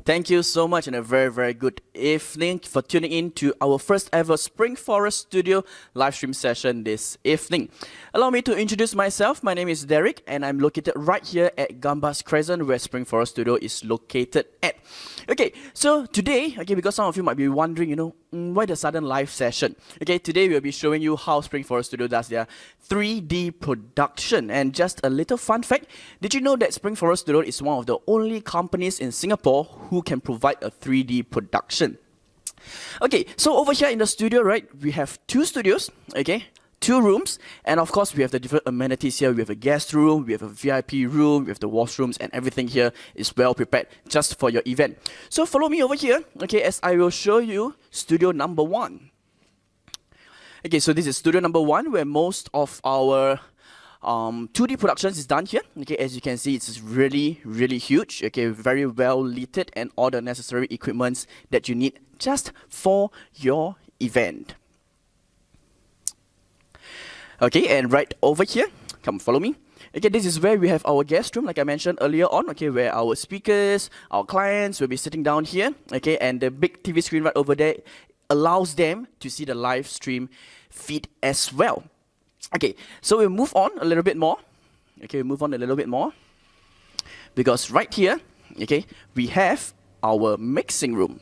Thank you so much and a very, very good evening for tuning in to our first ever Spring Forest Studio live stream session this evening. Allow me to introduce myself. My name is Derek and I'm located right here at Gambas Crescent where Spring Forest Studio is located at. Okay, so today, because some of you might be wondering, why the sudden live session? Okay, today we'll be showing you how Spring Forest Studio does their 3D production. And just a little fun fact, did you know that Spring Forest Studio is one of the only companies in Singapore who can provide a 3D production? Okay, so over here in the studio, right, we have two studios, okay? Two rooms, and of course we have the different amenities here. We have a guest room, we have a VIP room, we have the washrooms, and everything here is well prepared just for your event. So follow me over here, okay, as I will show you studio number 1. Okay, so this is studio number 1 where most of our 2D productions is done here. Okay, as you can see, it's really, really huge. Okay, very well lit and all the necessary equipments that you need just for your event. Okay, and right over here, come follow me. Okay, this is where we have our guest room, like I mentioned earlier on, okay, where our speakers, our clients will be sitting down here, okay, and the big TV screen right over there allows them to see the live stream feed as well. Okay, so we'll move on a little bit more. Okay, because right here, okay, we have our mixing room.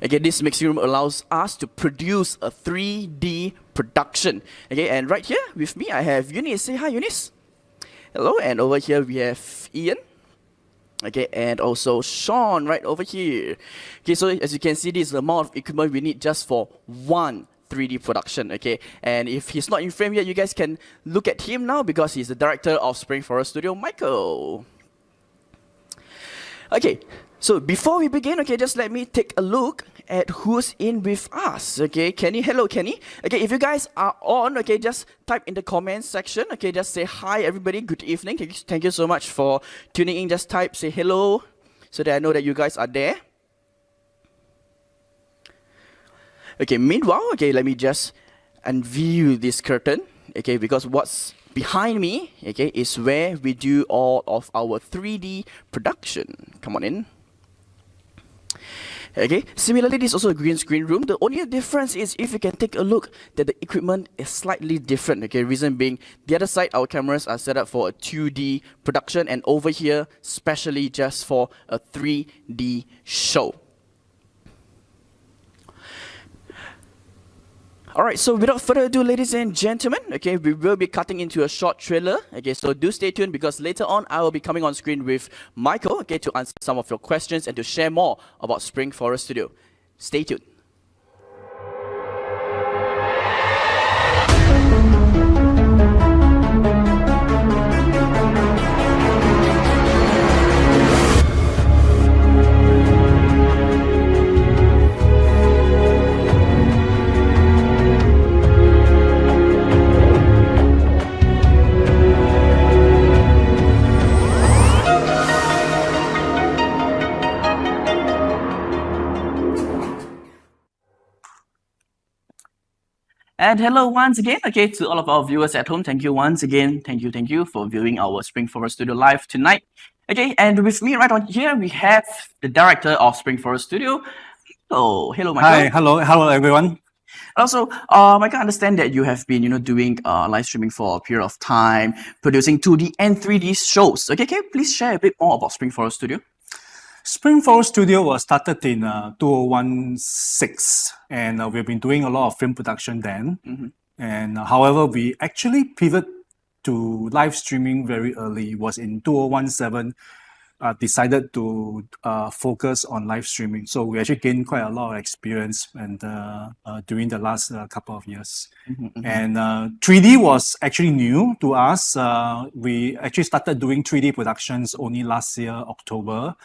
Okay, this mixing room allows us to produce a 3D production. Okay, and right here with me, I have Eunice. Say hi, Eunice. Hello, and over here we have Ian. Okay, and also Sean right over here. Okay, so as you can see, this is the amount of equipment we need just for one 3D production, okay? And if he's not in frame yet, you guys can look at him now because he's the director of Spring Forest Studio, Michael. Okay, so before we begin, okay, just let me take a look at who's in with us, okay? Kenny, hello, Kenny. Okay, if you guys are on, okay, just type in the comments section, okay? Just say hi, everybody, good evening. Thank you so much for tuning in. Just type, say hello, so that I know that you guys are there. Okay, meanwhile, okay, let me just unveil this curtain, okay, because what's behind me, okay, is where we do all of our 3D production. Come on in. Okay, similarly, this is also a green screen room. The only difference is if you can take a look that the equipment is slightly different. Okay, reason being, the other side, our cameras are set up for a 2D production, and over here, specially just for a 3D show. Alright, so without further ado, ladies and gentlemen, okay, we will be cutting into a short trailer. Okay, so do stay tuned because later on I will be coming on screen with Michael, okay, to answer some of your questions and to share more about Spring Forest Studio. Stay tuned. And hello once again, okay, to all of our viewers at home. Thank you once again. Thank you for viewing our Spring Forest Studio live tonight. Okay, and with me right on here, we have the director of Spring Forest Studio. Oh, hello, Michael. Hi, hello everyone. Also, Michael, I understand that you have been, doing live streaming for a period of time, producing 2D and 3D shows. Okay, can you please share a bit more about Spring Forest Studio? Spring Forest Studio was started in 2016, and we've been doing a lot of film production then. And however, we actually pivot to live streaming very early. It was in 2017, decided to focus on live streaming. So we actually gained quite a lot of experience and during the last couple of years. And 3D was actually new to us. We actually started doing 3D productions only last year, October.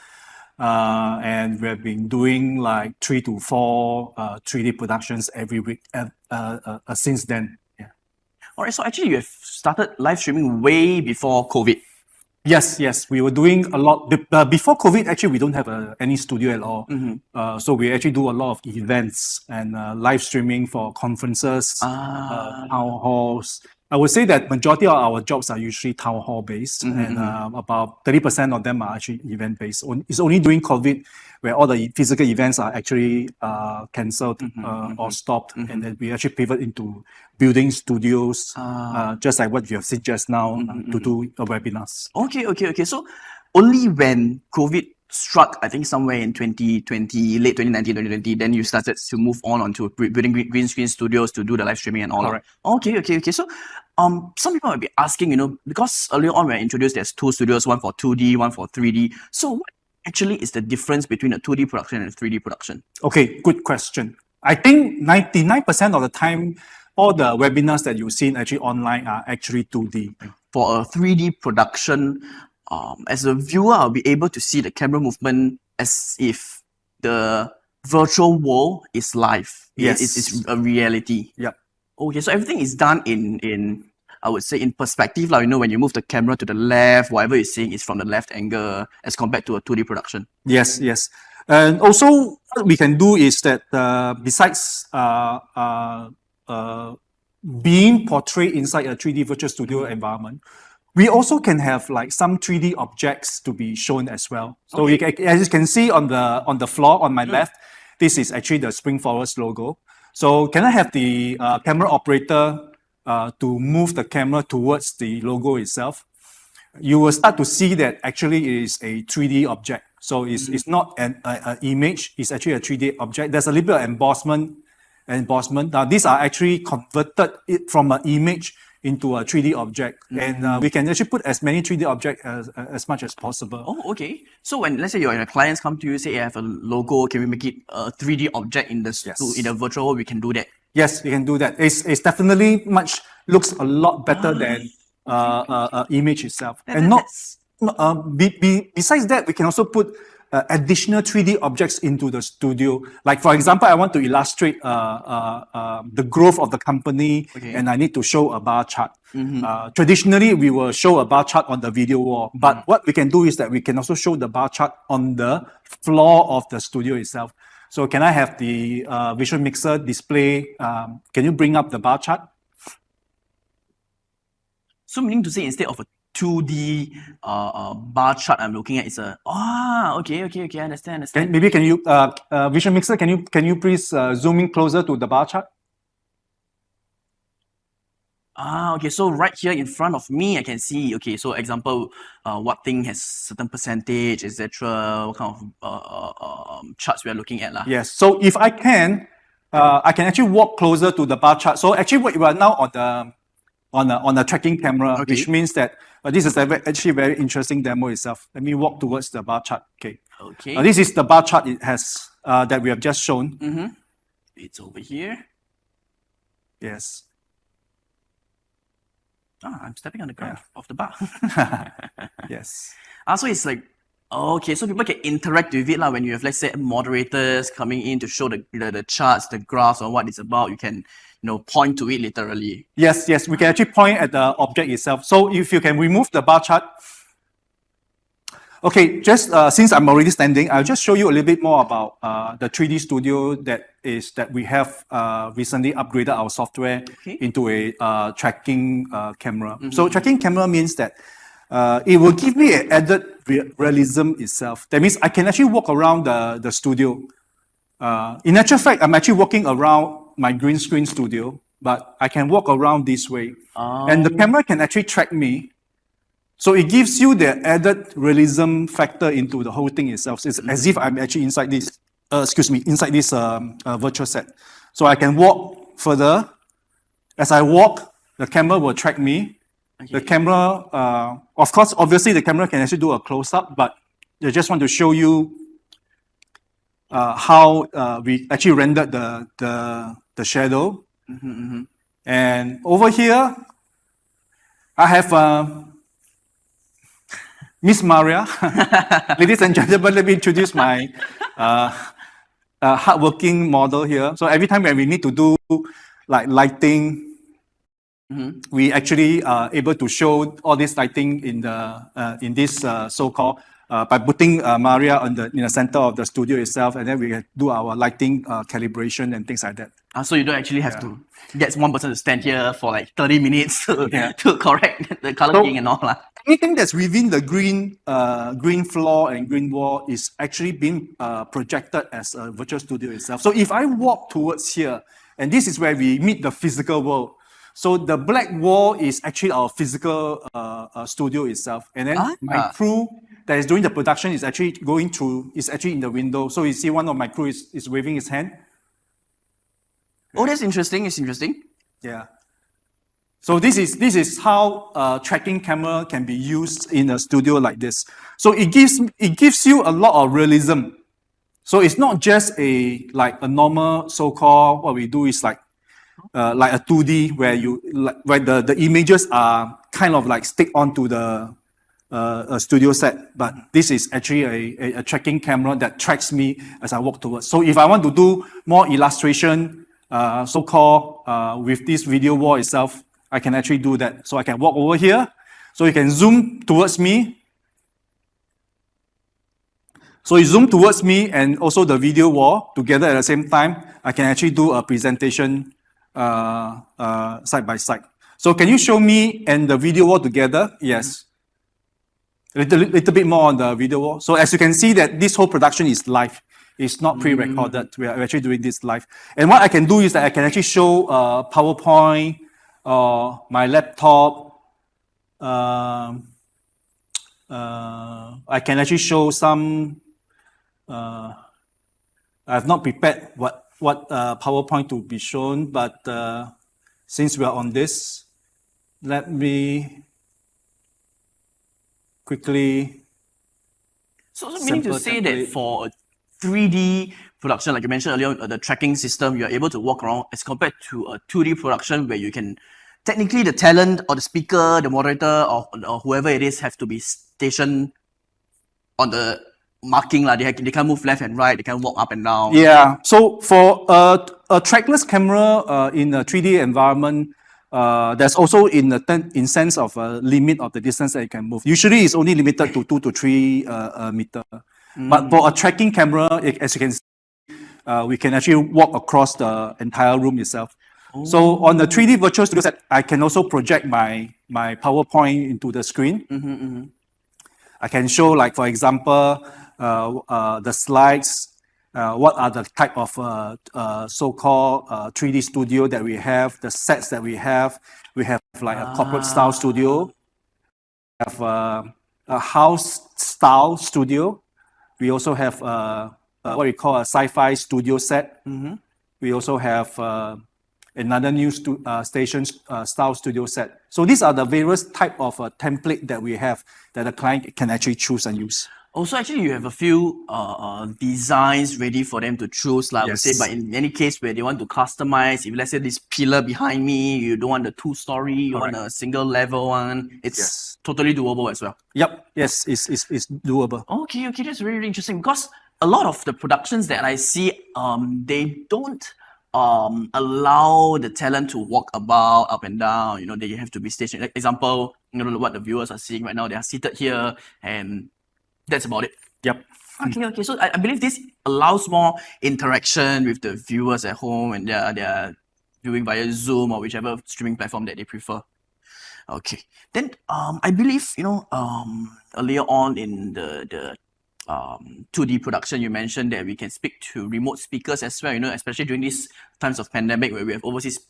And we have been doing like 3 to 4 3D productions every week since then. Yeah. All right, so actually you have started live streaming way before COVID. Yes, we were doing a lot. Before COVID, actually, we don't have any studio at all. So we actually do a lot of events and live streaming for conferences, town halls, I would say that majority of our jobs are usually town hall based, and about 30% of them are actually event based. It's only during COVID where all the physical events are actually cancelled or stopped, and then we actually pivot into building studios, just like what you have seen just now, to do webinars. Okay. So only when COVID struck, I think somewhere in 2020, late 2019, 2020, then you started to move on onto building green screen studios to do the live streaming and all. Correct. Okay. So some people might be asking, because earlier on we were introduced, there's two studios, one for 2D, one for 3D. So what actually is the difference between a 2D production and a 3D production? Okay, good question. I think 99% of the time, all the webinars that you've seen actually online are actually 2D. For a 3D production, as a viewer, I'll be able to see the camera movement as if the virtual world is live. Yes. It's a reality. Yep. Okay, so everything is done in I would say in perspective. Like, when you move the camera to the left, whatever you're seeing is from the left angle as compared to a 2D production. Yes. And also what we can do is that besides being portrayed inside a 3D virtual studio environment, we also can have like some 3D objects to be shown as well. So as you can see on the floor on my left, this is actually the Spring Forest logo. So can I have the camera operator to move the camera towards the logo itself? You will start to see that actually it is a 3D object. So it's not an image, it's actually a 3D object. There's a little bit of embossment. Now these are actually converted from an image into a 3D object, and we can actually put as many 3D objects as much as possible. Oh, okay. So when, let's say, your clients come to you, say, I have a logo, can we make it a 3D object in the virtual world? We can do that. Yes, we can do that. It's definitely looks a lot better than image itself. Besides that, we can also put additional 3D objects into the studio. Like, for example, I want to illustrate the growth of the company, and I need to show a bar chart. Traditionally, we will show a bar chart on the video wall, but what we can do is that we can also show the bar chart on the floor of the studio itself. So can I have the visual mixer display? Can you bring up the bar chart? So meaning to say, instead of a 2D bar chart I'm looking at, it's okay, I understand. Maybe can you visual mixer, can you please zoom in closer to the bar chart? Okay, so right here in front of me I can see, okay, so example, what thing has certain percentage, etc., what kind of charts we are looking at. Yes, so if I can actually walk closer to the bar chart. So actually we are now on a tracking camera, which means that this is actually a very interesting demo itself. Let me walk towards the bar chart. Okay. This is the bar chart it has that we have just shown. It's over here. Yes. I'm stepping on the ground of the bar. Yes. So it's like, okay, so people can interact with it when you have, let's say, moderators coming in to show the charts, the graphs, or what it's about. You can point to it literally. Yes, we can actually point at the object itself. So if you can remove the bar chart. Okay, just since I'm already standing, I'll just show you a little bit more about the 3D studio that we have recently upgraded our software into a tracking camera. So tracking camera means that it will give me an added realism itself. That means I can actually walk around the studio. In actual fact, I'm actually walking around my green screen studio, but I can walk around this way. And the camera can actually track me. So it gives you the added realism factor into the whole thing itself. It's as if I'm actually inside this, virtual set. So I can walk further. As I walk, the camera will track me. The camera, of course, obviously the camera can actually do a close-up, but I just want to show you how we actually rendered the shadow. And over here, I have Miss Maria. Ladies and gentlemen, let me introduce my hardworking model here. So every time when we need to do like lighting, we actually are able to show all this lighting in this so-called by putting Maria in the center of the studio itself, and then we can do our lighting calibration and things like that. So you don't actually have to get one person to stand here for like 30 minutes to correct the color grading and all. Anything that's within the green floor and green wall is actually being projected as a virtual studio itself. So if I walk towards here, and this is where we meet the physical world. So the black wall is actually our physical studio itself, and then my crew that is doing the production is actually in the window. So you see one of my crew is waving his hand. Oh, that's interesting. It's interesting. Yeah. So this is how a tracking camera can be used in a studio like this. So it gives you a lot of realism. So it's not just a normal so-called, what we do is like a 2D where where the images are kind of like stick onto the a studio set, but this is actually a tracking camera that tracks me as I walk towards. So if I want to do more illustration, so-called with this video wall itself, I can actually do that. So I can walk over here. So you can zoom towards me. So you zoom towards me and also the video wall together at the same time. I can actually do a presentation side by side. So can you show me and the video wall together? Yes. A little bit more on the video wall. So as you can see that this whole production is live. It's not pre-recorded. We are actually doing this live. And what I can do is that I can actually show PowerPoint or my laptop. I can actually show some. I've not prepared what PowerPoint to be shown, but since we are on this, let me quickly. So meaning to say that for a 3D production, like you mentioned earlier, the tracking system, you're able to walk around as compared to a 2D production where you can, technically the talent or the speaker, the moderator or whoever it is have to be stationed on the marking. They can't move left and right, they can walk up and down. Yeah, so for a trackless camera in a 3D environment, there's also in sense of a limit of the distance that you can move. Usually it's only limited to 2 to 3 meter. But for a tracking camera, as you can see, we can actually walk across the entire room itself. So on the 3D virtual studio set, I can also project my PowerPoint into the screen. I can show, like, for example, the slides, what are the type of so-called 3D studio that we have, the sets that we have. We have like a corporate style studio, we have a house style studio. We also have what we call a sci-fi studio set. We also have another new station style studio set. So these are the various type of template that we have that the client can actually choose and use. Also, actually, you have a few designs ready for them to choose, I would say, but in any case where they want to customize, if let's say this pillar behind me, you don't want the 2-story, you want a single level one, it's totally doable as well. Yep, yes, it's doable. Okay, that's really, really interesting because a lot of the productions that I see, they don't allow the talent to walk about up and down. They have to be stationed. Like example, what the viewers are seeing right now, they are seated here and that's about it. Yep. Okay. So I believe this allows more interaction with the viewers at home and they're viewing via Zoom or whichever streaming platform that they prefer. Okay. Then I believe earlier on in the 2D production, you mentioned that we can speak to remote speakers as well. Especially during these times of pandemic where we have overseas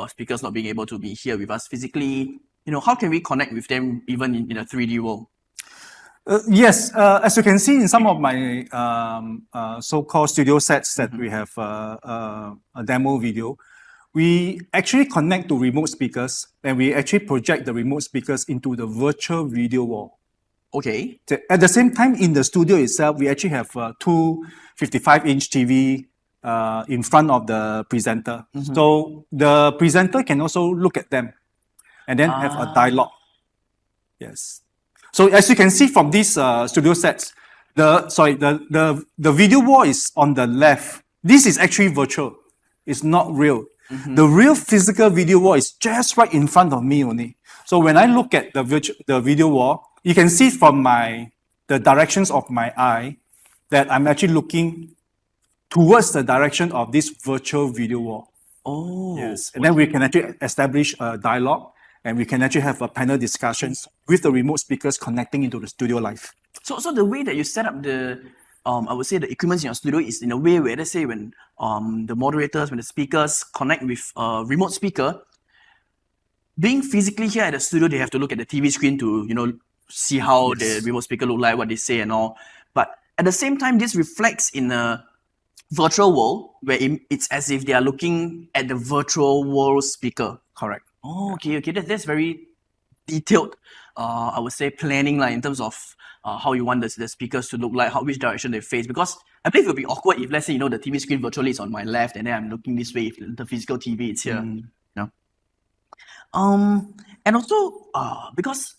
speakers not being able to be here with us physically. How can we connect with them even in a 3D world? Yes, as you can see in some of my so-called studio sets that we have a demo video, we actually connect to remote speakers and we actually project the remote speakers into the virtual video wall. Okay. At the same time, in the studio itself, we actually have two 55-inch TV in front of the presenter. So the presenter can also look at them and then have a dialogue. Yes. So as you can see from these studio sets, the video wall is on the left. This is actually virtual. It's not real. The real physical video wall is just right in front of me only. So when I look at the video wall, you can see from the directions of my eye that I'm actually looking towards the direction of this virtual video wall. Oh, Yes, and then we can actually establish a dialogue, and we can actually have a panel discussions with the remote speakers connecting into the studio live. So the way that you set up the, I would say the equipment in your studio is in a way where, let's say, when the moderators, when the speakers connect with a remote speaker, being physically here at the studio, they have to look at the TV screen to, see how the remote speaker look like, what they say and all. But at the same time, this reflects in a virtual world where it's as if they are looking at the virtual world speaker. Correct. Oh, okay. That's very detailed, I would say, planning in terms of how you want the speakers to look like, which direction they face. Because I believe it would be awkward if, let's say, the TV screen virtually is on my left and then I'm looking this way if the physical TV is here. And also, because,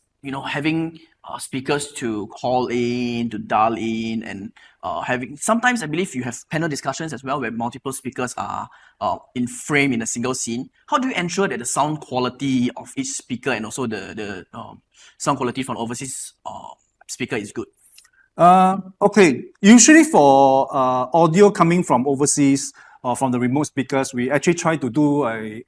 having speakers to call in, to dial in, and having, sometimes I believe you have panel discussions as well where multiple speakers are in frame in a single scene. How do you ensure that the sound quality of each speaker and also the sound quality from overseas speaker is good? Okay, usually for audio coming from overseas or from the remote speakers, we actually try to do a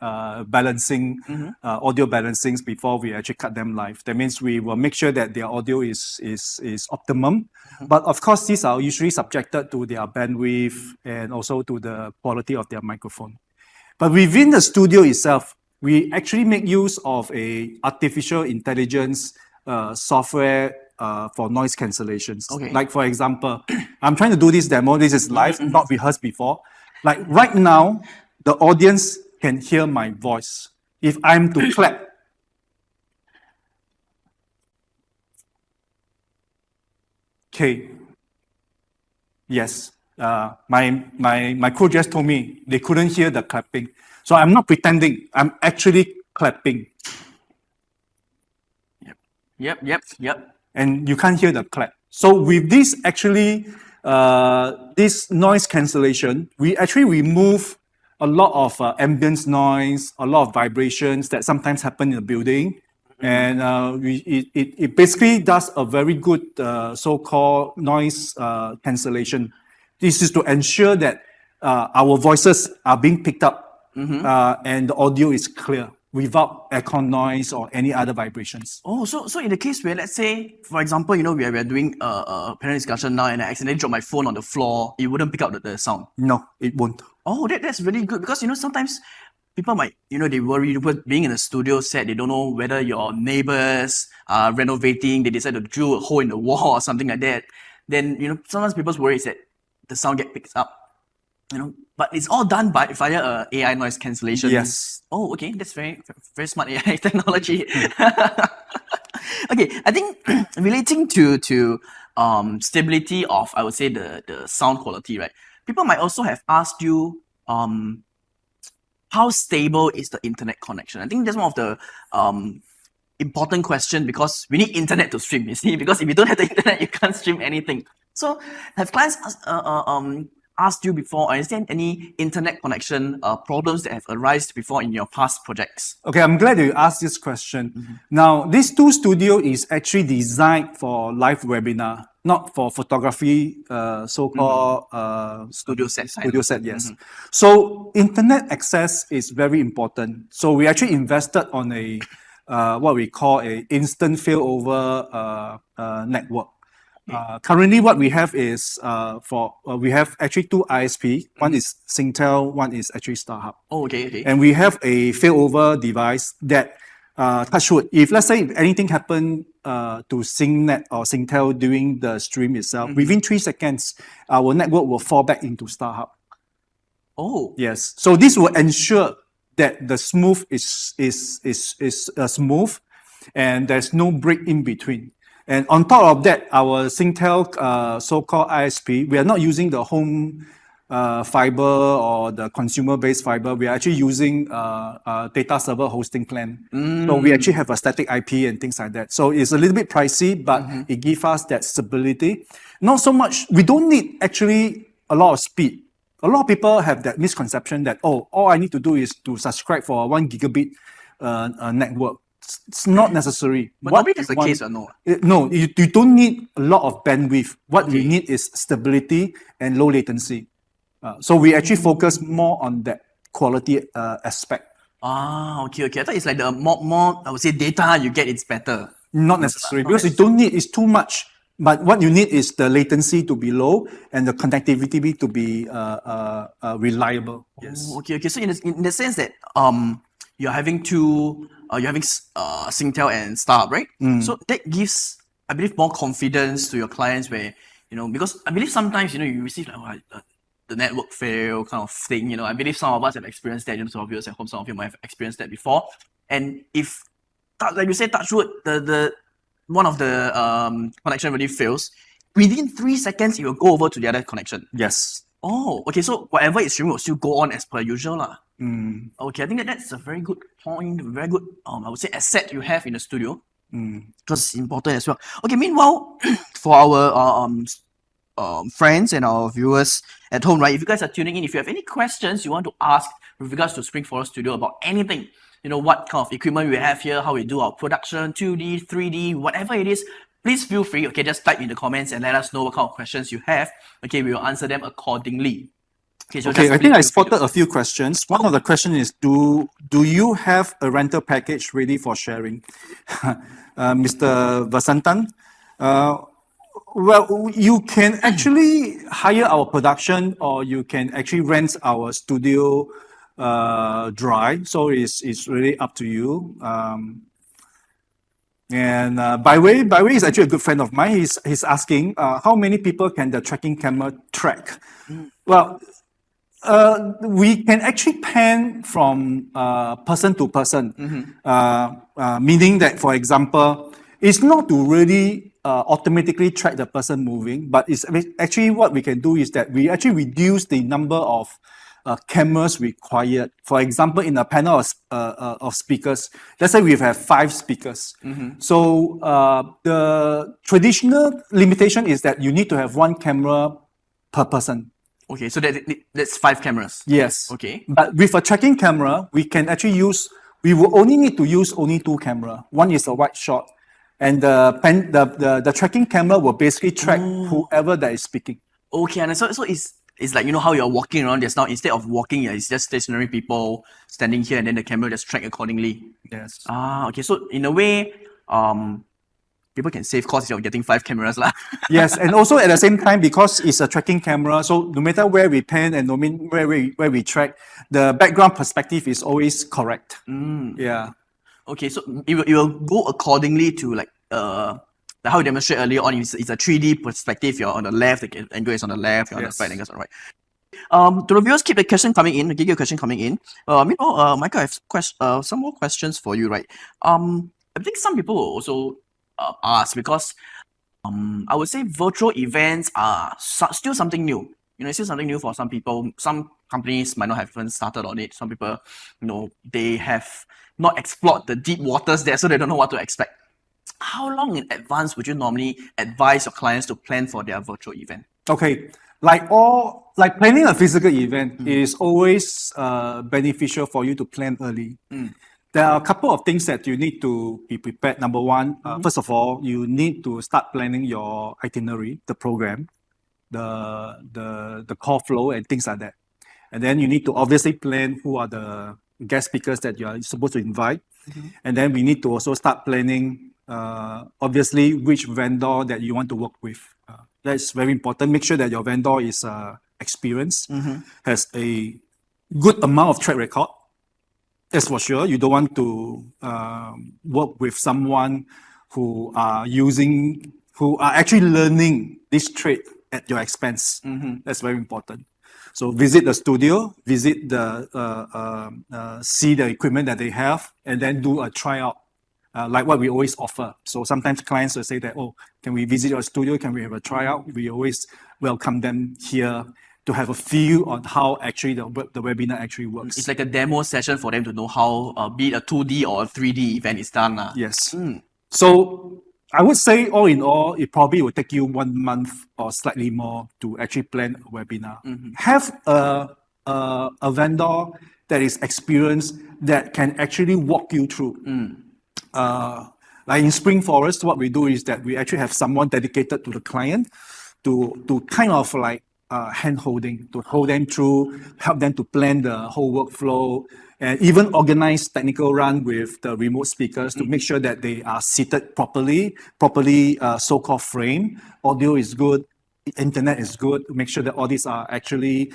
balancing, audio balancings before we actually cut them live. That means we will make sure that their audio is optimum. But of course, these are usually subjected to their bandwidth and also to the quality of their microphone. But within the studio itself, we actually make use of a artificial intelligence software for noise cancellations. Okay. Like for example, I'm trying to do this demo. This is live, not rehearsed before. Like right now, the audience can hear my voice. If I'm to clap, okay, yes, my crew just told me they couldn't hear the clapping. So I'm not pretending, I'm actually clapping. Yep. And you can't hear the clap. So with this actually, this noise cancellation, we actually remove a lot of ambience noise, a lot of vibrations that sometimes happen in the building. And it basically does a very good so-called noise cancellation. This is to ensure that our voices are being picked up and the audio is clear without aircon noise or any other vibrations. Oh, so in the case where, let's say, for example, we are doing a panel discussion now and I accidentally drop my phone on the floor, it wouldn't pick up the sound? No, it won't. Oh, that's really good because, sometimes people might, they worry because being in a studio set, they don't know whether your neighbors are renovating, they decide to drill a hole in the wall or something like that. Then, sometimes people's worry is that the sound get picked up. But it's all done via AI noise cancellation. Yes. Oh, okay. That's very, very smart AI technology. Okay, I think relating to stability of, I would say, the sound quality, right? People might also have asked you, how stable is the internet connection? I think that's one of the important question because we need internet to stream, you see, because if you don't have the internet, you can't stream anything. So have clients asked you before, is there any internet connection problems that have arisen before in your past projects? Okay, I'm glad you asked this question. Now, this tool studio is actually designed for live webinar, not for photography, so-called Studio set. Studio set, yes. So internet access is very important. So we actually invested on a what we call a instant failover network. Currently, what we have is we have actually two ISP. One is Singtel, one is actually StarHub. Oh, okay. And we have a failover device that, touch wood, if let's say if anything happened to SingNet or Singtel during the stream itself, within 3 seconds, our network will fall back into StarHub. Oh. Yes. So this will ensure that the smooth is smooth, and there's no break in between. And on top of that, our Singtel so-called ISP, we are not using the home fiber or the consumer-based fiber. We are actually using data server hosting plan. So we actually have a static IP and things like that. So it's a little bit pricey, but it gives us that stability. Not so much, we don't need actually a lot of speed. A lot of people have that misconception that, oh, all I need to do is to subscribe for a 1 gigabit network. It's not necessary. But probably that's the case or no? No, you don't need a lot of bandwidth. What you need is stability and low latency. So we actually focus more on that quality aspect. Okay. I thought it's like the more I would say data you get, it's better. Not necessary, because you don't need, it's too much. But what you need is the latency to be low and the connectivity to be reliable. Yes. Okay. So in the sense that you're having Singtel and Starhub, right? So that gives, I believe, more confidence to your clients, where because I believe sometimes you receive like the network fail kind of thing. I believe some of us have experienced that. Some of you at home, some of you might have experienced that before. And if, like you say, touch wood, the one of the connection really fails, within 3 seconds it will go over to the other connection. Yes. Oh, okay. So whatever is streaming will still go on as per usual, lah. Okay, I think that's a very good point, very good I would say asset you have in the studio. Because it's important as well. Okay, meanwhile, for our friends and our viewers at home, right? If you guys are tuning in, if you have any questions you want to ask with regards to Spring Forest Studio about anything, what kind of equipment we have here, how we do our production, 2D, 3D, whatever it is, please feel free. Okay, just type in the comments and let us know what kind of questions you have. Okay, we will answer them accordingly. Okay, I think I spotted a few questions. One of the questions is, do you have a rental package ready for sharing? Mr. Vasantan, well, you can actually hire our production, or you can actually rent our studio dry. So it's really up to you. And by way is actually a good friend of mine. He's asking, how many people can the tracking camera track? Well, we can actually pan from person to person, meaning that, for example, it's not to really automatically track the person moving, but it's actually what we can do is that we actually reduce the number of cameras required. For example, in a panel of speakers, let's say we have 5 speakers. So the traditional limitation is that you need to have 1 camera per person. Okay, so that's 5 cameras. Yes. Okay. But with a tracking camera, we will only need to use only 2 cameras. One is a wide shot, and the tracking camera will basically track whoever that is speaking. Okay, and so it's like, how you're walking around just now, instead of walking, it's just stationary people standing here, and then the camera just track accordingly. Yes. Okay, so in a way, people can save costs of getting 5 cameras lah. Yes, and also at the same time, because it's a tracking camera, so no matter where we pan and no matter where we track, the background perspective is always correct. Yeah. Okay, so it will go accordingly to like how you demonstrated earlier on. It's a 3D perspective. You're on the left, the angle is on the left. You're on the right, the angle is on the right. To the viewers, keep the question coming in. Give you a question coming in. Michael, I have some more questions for you, right? I think some people will also ask, because I would say virtual events are still something new. It's still something new for some people. Some companies might not have even started on it. Some people, they have not explored the deep waters there, so they don't know what to expect. How long in advance would you normally advise your clients to plan for their virtual event? Okay, like planning a physical event is always beneficial for you to plan early. There are a couple of things that you need to be prepared. Number one, first of all, you need to start planning your itinerary, the program, the call flow and things like that. And then you need to obviously plan who are the guest speakers that you are supposed to invite. And then we need to also start planning, obviously, which vendor that you want to work with. That's very important. Make sure that your vendor is experienced, has a good amount of track record. That's for sure. You don't want to work with someone who are actually learning this trade at your expense. That's very important. So visit the studio, see the equipment that they have, and then do a tryout, like what we always offer. So sometimes clients will say that, oh, can we visit your studio? Can we have a tryout? We always welcome them here to have a feel on how actually the webinar actually works. It's like a demo session for them to know how, be it a 2D or a 3D event is done. Yes. So I would say, all in all, it probably will take you 1 month or slightly more to actually plan a webinar. Have a vendor that is experienced, that can actually walk you through. Like in Spring Forest, what we do is that we actually have someone dedicated to the client to kind of like hand holding to hold them through, help them to plan the whole workflow, and even organize technical run with the remote speakers to make sure that they are seated properly so-called frame, audio is good, internet is good, to make sure that all these are actually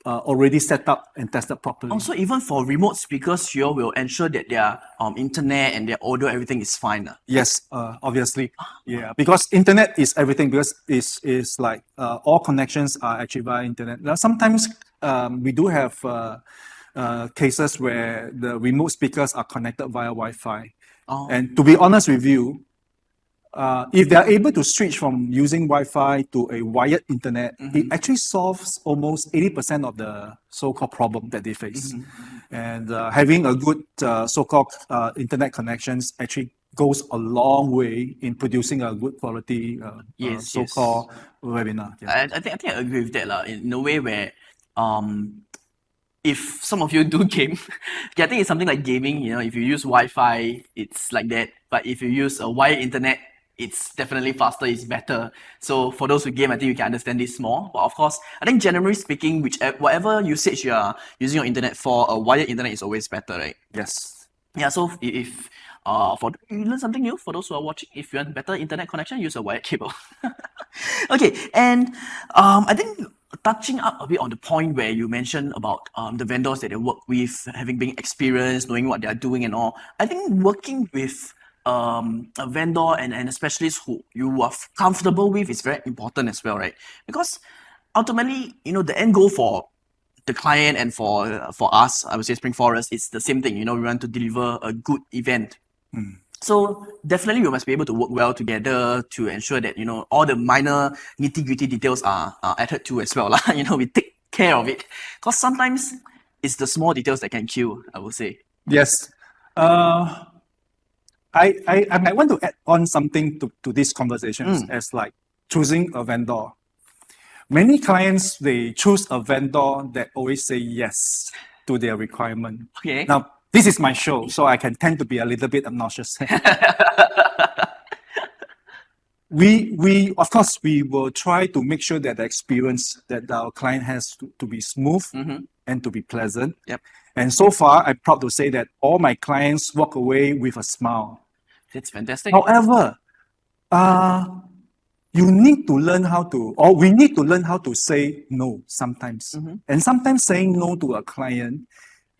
already set up and tested properly. Also, even for remote speakers, you all will ensure that their internet and their audio, everything is fine. Yes, obviously, yeah, because internet is everything. Because it's like all connections are actually via internet. Now, sometimes we do have cases where the remote speakers are connected via Wi-Fi. And to be honest with you, if they are able to switch from using Wi-Fi to a wired internet, it actually solves almost 80% of the so-called problem that they face. And having a good so-called internet connections actually goes a long way in producing a good quality so-called webinar. Yeah. I think I agree with that in a way where if some of you do game, okay, I think it's something like gaming. If you use Wi-Fi, it's like that. But if you use a wired internet, it's definitely faster, it's better. So for those who game, I think you can understand this more. But of course, I think generally speaking, whatever usage you are using your internet for, a wired internet is always better, right? Yes. Yeah, so if you learn something new, for those who are watching, if you want better internet connection, use a wired cable. Okay, and I think touching up a bit on the point where you mentioned about the vendors that they work with, having been experienced, knowing what they are doing and all, I think working with a vendor and a specialist who you are comfortable with is very important as well, right? Because ultimately, the end goal for the client and for us, I would say Spring Forest, it's the same thing. We want to deliver a good event. So definitely we must be able to work well together to ensure that, all the minor nitty-gritty details are adhered to as well. We take care of it. Because sometimes it's the small details that can kill, I would say. Yes. I might want to add on something to these conversations as like choosing a vendor. Many clients, they choose a vendor that always say yes to their requirement. Okay. Now, this is my show, so I can tend to be a little bit obnoxious. We of course, we will try to make sure that the experience that our client has to be smooth and to be pleasant. Yep. And so far, I'm proud to say that all my clients walk away with a smile. That's fantastic. However, you need to learn how to, or we need to learn how to say no sometimes. And sometimes saying no to a client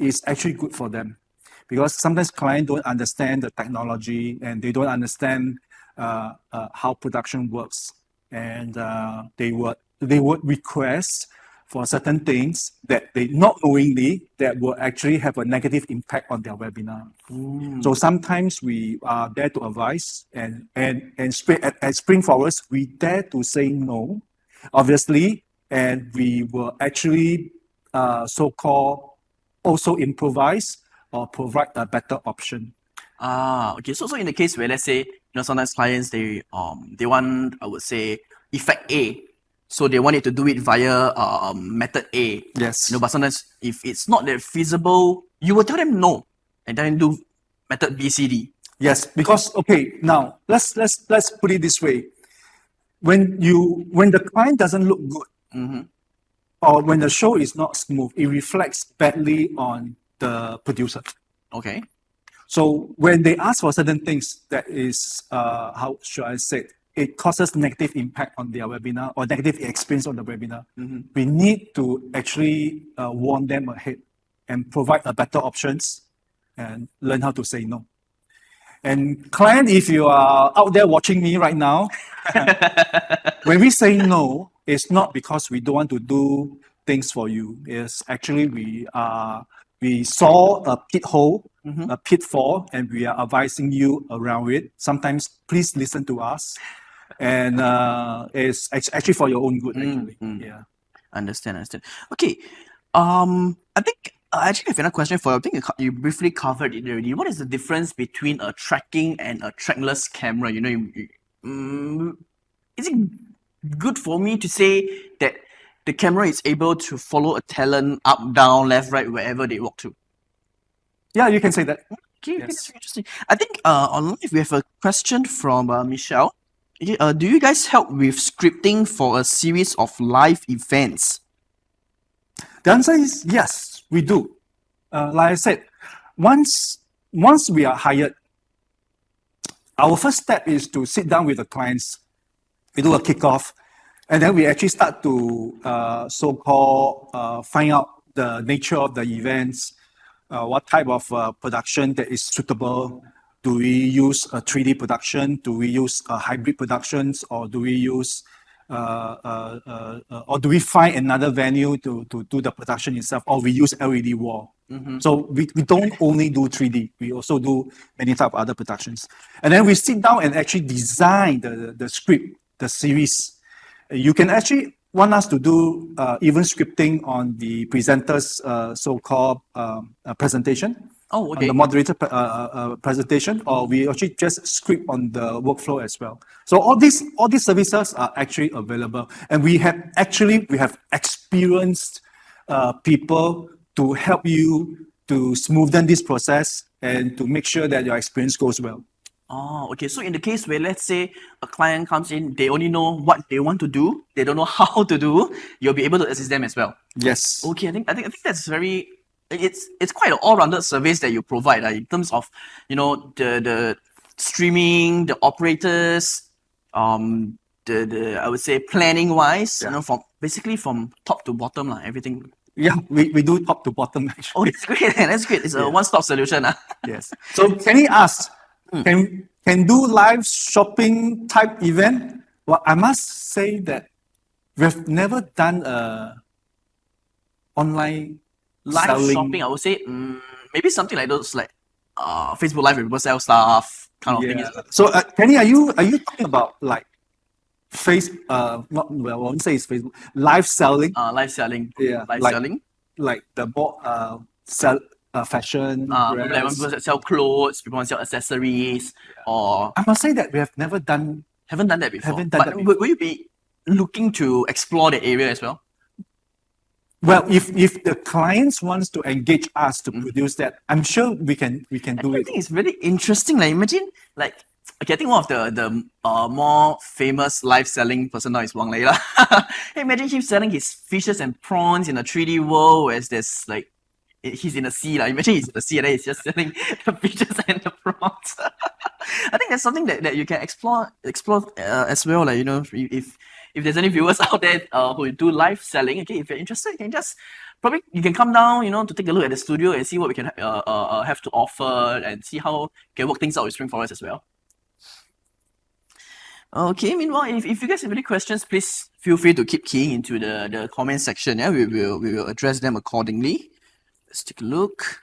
is actually good for them, because sometimes clients don't understand the technology and they don't understand how production works, and they would request for certain things that they not knowingly that will actually have a negative impact on their webinar. So sometimes we are there to advise, and at Spring Forest we dare to say no, obviously, and we will actually so-called also improvise or provide a better option. Okay. So in the case where, let's say, sometimes clients they want, I would say, effect A, so they want it to do it via method A. Yes. But sometimes if it's not that feasible, you will tell them no and then do method B, C, D. Yes, because okay, now let's put it this way: when the client doesn't look good, or when the show is not smooth, it reflects badly on the producer. Okay. So when they ask for certain things, that is how should I say it causes negative impact on their webinar or negative experience on the webinar. We need to actually warn them ahead and provide a better options and learn how to say no. And client, if you are out there watching me right now, when we say no, it's not because we don't want to do things for you. It's actually we saw a pit hole, a pitfall, and we are advising you around it. Sometimes please listen to us, and it's actually for your own good. Actually, yeah. Understand. Okay. I think I actually have another question for you. I think you briefly covered it already. What is the difference between a tracking and a trackless camera? Is it good for me to say that the camera is able to follow a talent up, down, left, right, wherever they walk to? Yeah, you can say that. Okay, that's interesting. I think online we have a question from Michelle. Okay, do you guys help with scripting for a series of live events? The answer is yes, we do. Like I said, once we are hired, our first step is to sit down with the clients. We do a kickoff, and then we actually start to so-called find out the nature of the events, what type of production that is suitable. Do we use a 3D production? Do we use hybrid productions, or do we use or do we find another venue to do the production itself, or we use LED wall? So we don't only do 3D, we also do many type of other productions. And then we sit down and actually design the script, the series. You can actually want us to do even scripting on the presenter's so-called presentation. Oh, On okay. the moderator presentation, or we actually just script on the workflow as well. So all these services are actually available, and we have experienced people to help you to smoothen this process and to make sure that your experience goes well. Oh, okay. So in the case where, let's say, a client comes in, they only know what they want to do, they don't know how to do, you'll be able to assist them as well. Yes. Okay, I think that's very. It's quite an all-rounded service that you provide in terms of, the streaming, the operators, the I would say planning wise, from basically from top to bottom, everything. Yeah, we do top to bottom actually. Oh, that's great. That's great. It's a one-stop solution. Yes. So Kenny asked, can do live shopping type event? Well, I must say that we've never done a online Live selling. shopping, I would say, maybe something like those, like Facebook Live where people sell stuff kind of thing. Yeah. So Kenny, are you talking about like not, well, I won't say it's Facebook, live selling? Live selling. Yeah, Live like- selling. Like the more fashion Maybe like when brands. people sell clothes, people want to sell accessories, or I must say that we have never done. haven't done that before. Haven't done But that before. will you be looking to explore the area as well? Well, if the clients wants to engage us to produce that, I'm sure we can do I it. think it's really interesting. Like imagine, like, okay, I think one of the more famous live selling person now is Wang Lei lah. Hey, imagine him selling his fishes and prawns in a 3D world, whereas there's like he's in the sea lah. Imagine he's in the sea and then he's just selling the fishes and the prawns. I think that's something that you can explore as well. Like, if there's any viewers out there who do live selling, okay, if you're interested, you can just probably you can come down, to take a look at the studio and see what we can have to offer and see how we can work things out with Spring Forest as well. Okay, meanwhile, if you guys have any questions, please feel free to keep keying into the comment section. Yeah, we will address them accordingly. Let's take a look.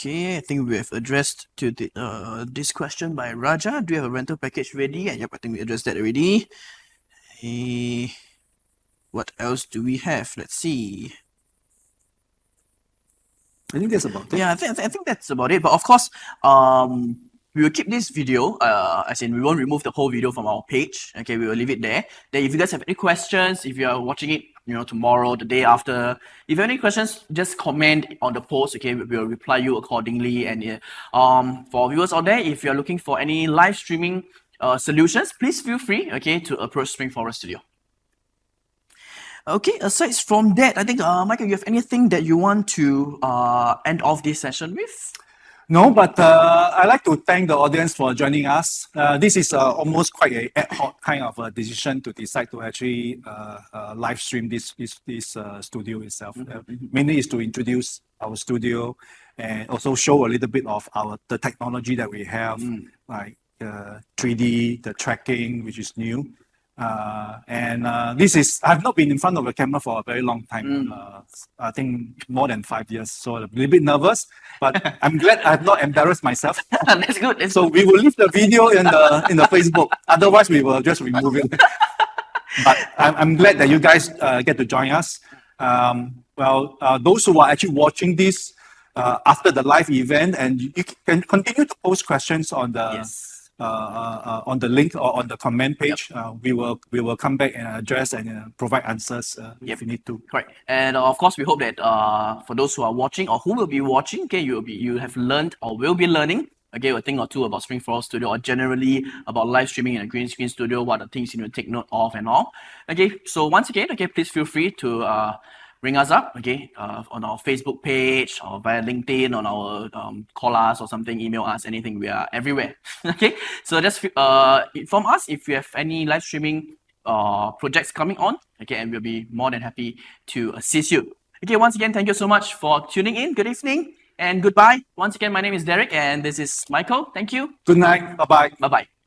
Okay, I think we have addressed to this question by Raja. Do you have a rental package ready? And yep, I think we addressed that already. What else do we have? Let's see. I think that's about it. Yeah, I think that's about it. But of course, we will keep this video, as in we won't remove the whole video from our page. Okay, we will leave it there. Then if you guys have any questions, if you are watching it, tomorrow, the day after, if you have any questions, just comment on the post. Okay, we will reply you accordingly. And for viewers out there, if you are looking for any live streaming solutions, please feel free, okay, to approach Spring Forest Studio. Okay, aside from that, I think, Michael, you have anything that you want to end off this session with? No, but I'd like to thank the audience for joining us. This is almost quite an ad hoc kind of a decision to decide to actually live stream this studio itself. Mainly is to introduce our studio and also show a little bit of the technology that we have, like 3D, the tracking, which is new. I've not been in front of a camera for a very long time. I think more than 5 years, so a little bit nervous, but I'm glad I've not embarrassed myself. That's good. So we will leave the video in the Facebook. Otherwise, we will just remove it. But I'm glad that you guys get to join us. Those who are actually watching this after the live event, and you can continue to post questions on the on the link or on the comment page. We will come back and address and provide answers if you need to. Correct. And of course, we hope that for those who are watching or who will be watching, okay, you have learned or will be learning, okay, a thing or two about Spring Forest Studio or generally about live streaming in a green screen studio, what are things you need to take note of and all. Okay, so once again, okay, please feel free to ring us up, okay, on our Facebook page or via LinkedIn, on our call us or something, email us, anything. We are everywhere. Okay, so just inform us if you have any live streaming projects coming on, okay, and we'll be more than happy to assist you. Okay, once again, thank you so much for tuning in. Good evening and goodbye. Once again, my name is Derek and this is Michael. Thank you. Good night. Bye bye. Bye bye.